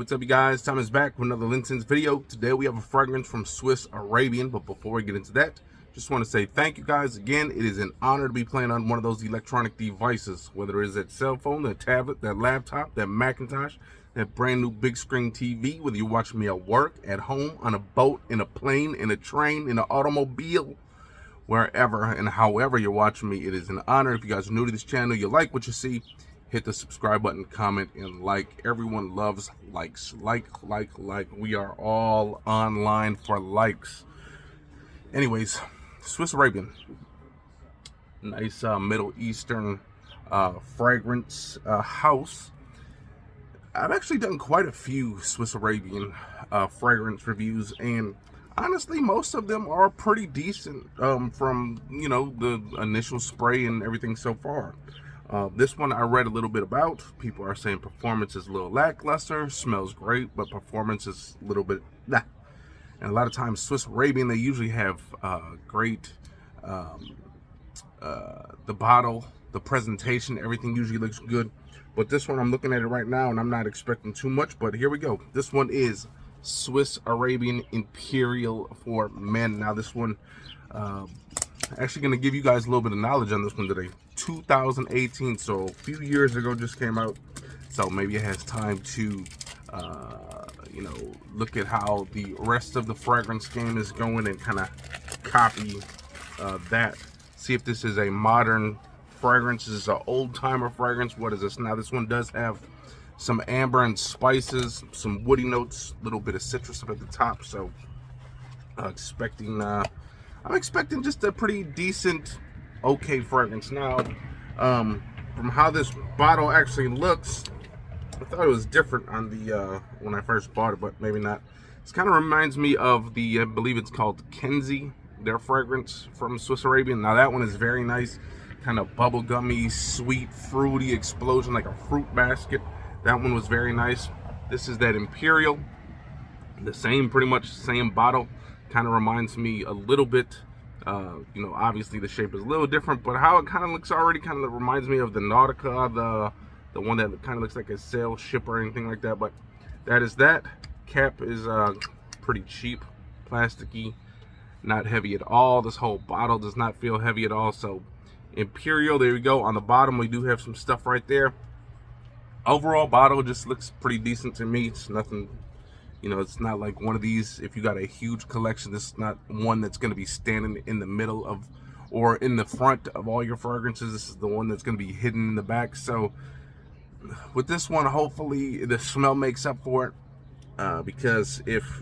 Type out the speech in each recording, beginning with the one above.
what's up you guys? Tom is back with another Linscents video. Today we have a fragrance from Swiss Arabian, but before we get into that, just want to say thank you guys again. It is an honor to be playing on one of those electronic devices, whether it is that cell phone, that tablet, that laptop, that Macintosh, that brand new big screen TV, whether you're watching me at work, at home, on a boat, in a plane, in a train, in an automobile, wherever and however you're watching me. It is an honor. If you guys are new to this channel, you like what you see, hit the subscribe button, comment, and like. Everyone loves likes. Like. We are all online for likes. Anyways, Swiss Arabian. Nice Middle Eastern fragrance house. I've actually done quite a few Swiss Arabian fragrance reviews, and honestly, most of them are pretty decent from, you know, the initial spray and everything so far. This one I read a little bit about. People are saying performance is a little lackluster, smells great, but performance is a little bit nah. And a lot of times Swiss Arabian, they usually have great, the bottle, the presentation, everything usually looks good. But this one, I'm looking at it right now and I'm not expecting too much, but here we go. This one is Swiss Arabian Imperial for men. Now this one, actually going to give you guys a little bit of knowledge on this one today. 2018, so a few years ago just came out, so maybe it has time to you know, look at how the rest of the fragrance game is going and kind of copy that. See if this is a modern fragrance. Is this an old-timer fragrance? What is this? Now this one does have some amber and spices, some woody notes, a little bit of citrus up at the top, so I'm expecting just a pretty decent, okay fragrance. Now, from how this bottle actually looks, I thought it was different on the when I first bought it, but maybe not. This kind of reminds me of the, I believe it's called Kenzie, their fragrance from Swiss Arabian. Now that one is very nice, kind of bubblegummy, sweet, fruity explosion, like a fruit basket. That one was very nice. This is that Imperial, the same, pretty much same bottle. Kind of reminds me a little bit, you know, obviously the shape is a little different, but how it kind of looks already kind of reminds me of the Nautica, the one that kind of looks like a sail ship or anything like that. But that is that. Cap is pretty cheap, plasticky, not heavy at all. This whole bottle does not feel heavy at all. So Imperial, there we go. On the bottom we do have some stuff right there. Overall bottle just looks pretty decent to me. It's nothing, you know, it's not like one of these, if you got a huge collection, this is not one that's going to be standing in the middle of or in the front of all your fragrances. This is the one that's going to be hidden in the back. So with this one, hopefully the smell makes up for it, because if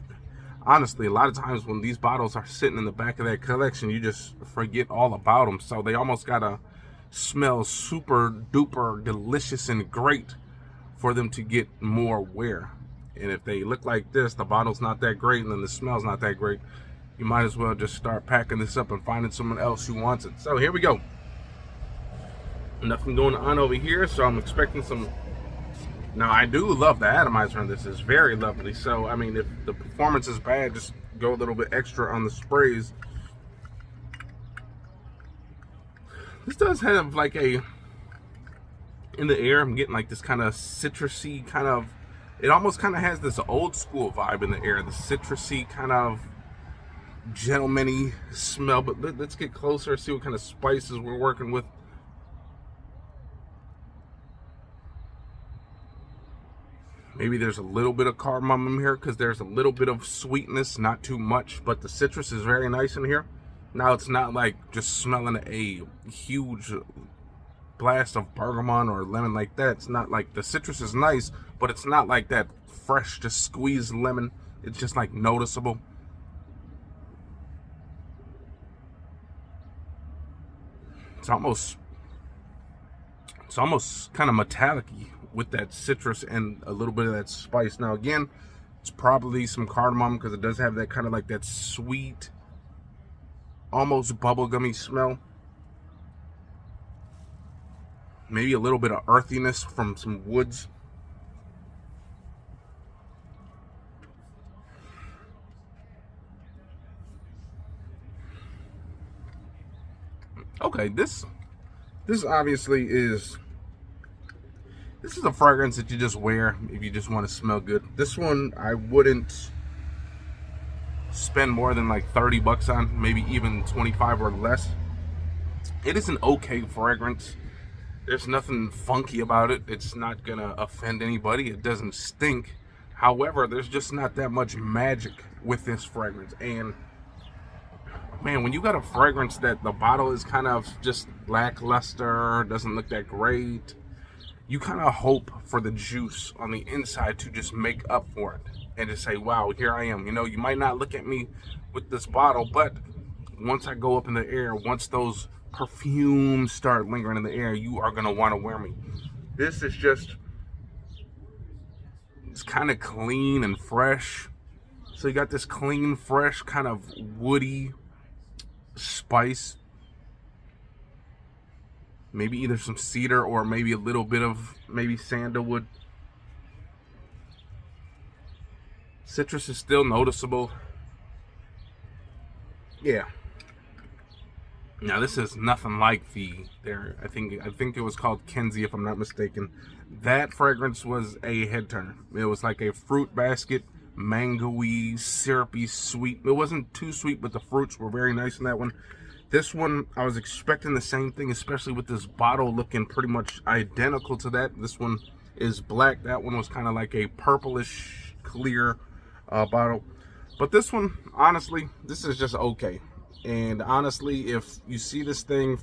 honestly, a lot of times when these bottles are sitting in the back of that collection, you just forget all about them. So they almost gotta smell super duper delicious and great for them to get more wear. And if they look like this, the bottle's not that great and then the smell's not that great, you might as well just start packing this up and finding someone else who wants it. So here we go. Nothing going on over here, so I'm expecting some. Now I do love the atomizer on this. It's very lovely. So I mean, if the performance is bad, just go a little bit extra on the sprays. This does have like a, in the air, I'm getting like this kind of citrusy kind of, it almost kind of has this old school vibe in the air, the citrusy kind of gentleman-y smell. But let's get closer, see what kind of spices we're working with. Maybe there's a little bit of cardamom here because there's a little bit of sweetness, not too much, but the citrus is very nice in here. Now it's not like just smelling a huge blast of bergamot or lemon like that. It's not like, the citrus is nice, but it's not like that fresh, just squeezed lemon. It's just like noticeable. It's almost kind of metallic-y with that citrus and a little bit of that spice. Now again, it's probably some cardamom because it does have that kind of like that sweet, almost bubblegummy smell. Maybe a little bit of earthiness from some woods. Okay, this obviously is This is a fragrance that you just wear if you just want to smell good. This one I wouldn't spend more than like 30 bucks on, maybe even 25 or less. It is an okay fragrance. There's nothing funky about it. It's not gonna offend anybody. It doesn't stink. However, there's just not that much magic with this fragrance. And man, when you got a fragrance that the bottle is kind of just lackluster, doesn't look that great, you kind of hope for the juice on the inside to just make up for it and just say, wow, here I am. You know, you might not look at me with this bottle, but once I go up in the air, once those perfumes start lingering in the air, you are going to want to wear me. This is just, it's kind of clean and fresh. So you got this clean, fresh, kind of woody spice. Maybe either some cedar or maybe a little bit of maybe sandalwood. Citrus is still noticeable. Yeah. Now this is nothing like I think it was called Kenzie, if I'm not mistaken. That fragrance was a head turner. It was like a fruit basket, mango-y, syrupy, sweet. It wasn't too sweet, but the fruits were very nice in that one. This one, I was expecting the same thing, especially with this bottle looking pretty much identical to that. This one is black. That one was kind of like a purplish, clear bottle. But this one, honestly, this is just okay. And honestly, if you see this thing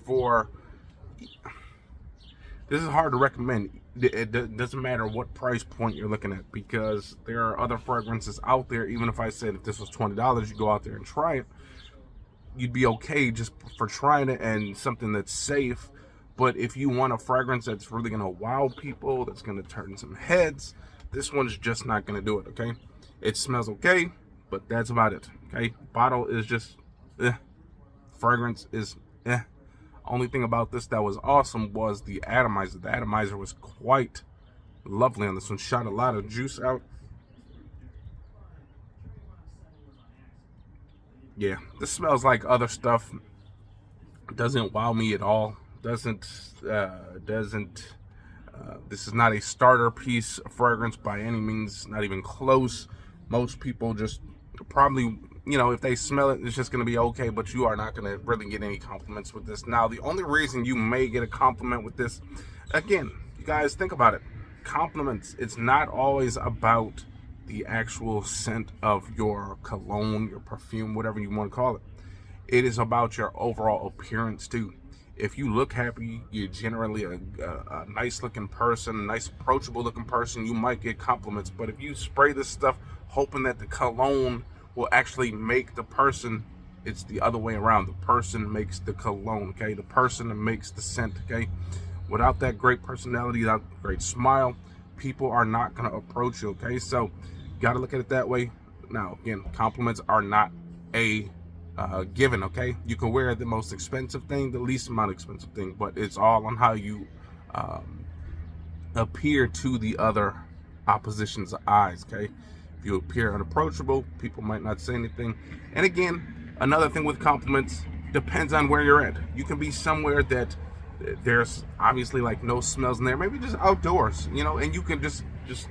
this is hard to recommend. It doesn't matter what price point you're looking at, because there are other fragrances out there. Even if I said if this was $20, you go out there and try it, you'd be okay just for trying it and something that's safe. But if you want a fragrance that's really gonna wow people, that's gonna turn some heads, this one's just not gonna do it. Okay, it smells okay, but that's about it. Okay, bottle is just fragrance is only thing about this that was awesome was the atomizer. The atomizer was quite lovely on this one. Shot a lot of juice out. Yeah, this smells like other stuff. Doesn't wow me at all. This is not a starter piece fragrance by any means, not even close. Most people just probably, you know, if they smell it, it's just going to be okay, but you are not going to really get any compliments with this. Now, the only reason you may get a compliment with this, again, you guys think about it. Compliments, it's not always about the actual scent of your cologne, your perfume, whatever you want to call it. It is about your overall appearance too. If you look happy, you're generally a nice looking person, nice approachable looking person, you might get compliments. But if you spray this stuff hoping that the cologne will actually make the person, it's the other way around. The person makes the cologne, okay? The person makes the scent, okay? Without that great personality, that great smile, people are not going to approach you, okay? So you got to look at it that way. Now, again, compliments are not a given, okay? You can wear the most expensive thing, the least amount expensive thing, but it's all on how you appear to the other opposition's eyes, okay? If you appear unapproachable, people might not say anything. And again, another thing with compliments, depends on where you're at. You can be somewhere that there's obviously like no smells in there, maybe just outdoors, you know, and you can just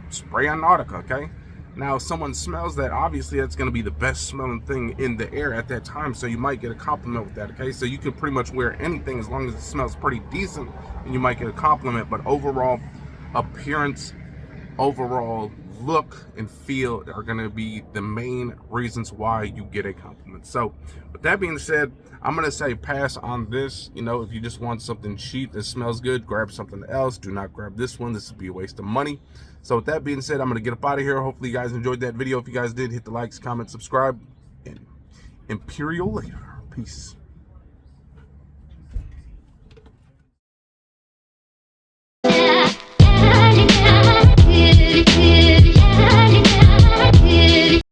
spray on Nautica, okay? Now, if someone smells that, obviously that's going to be the best smelling thing in the air at that time, so you might get a compliment with that, okay? So you can pretty much wear anything as long as it smells pretty decent, and you might get a compliment. But overall appearance, overall look and feel are going to be the main reasons why you get a compliment. So with that being said, I'm going to say pass on this. You know, if you just want something cheap that smells good, grab something else. Do not grab this one. This would be a waste of money. So with that being said, I'm going to get up out of here. Hopefully you guys enjoyed that video. If you guys did, hit the likes, comment, subscribe, and Imperial later. Peace.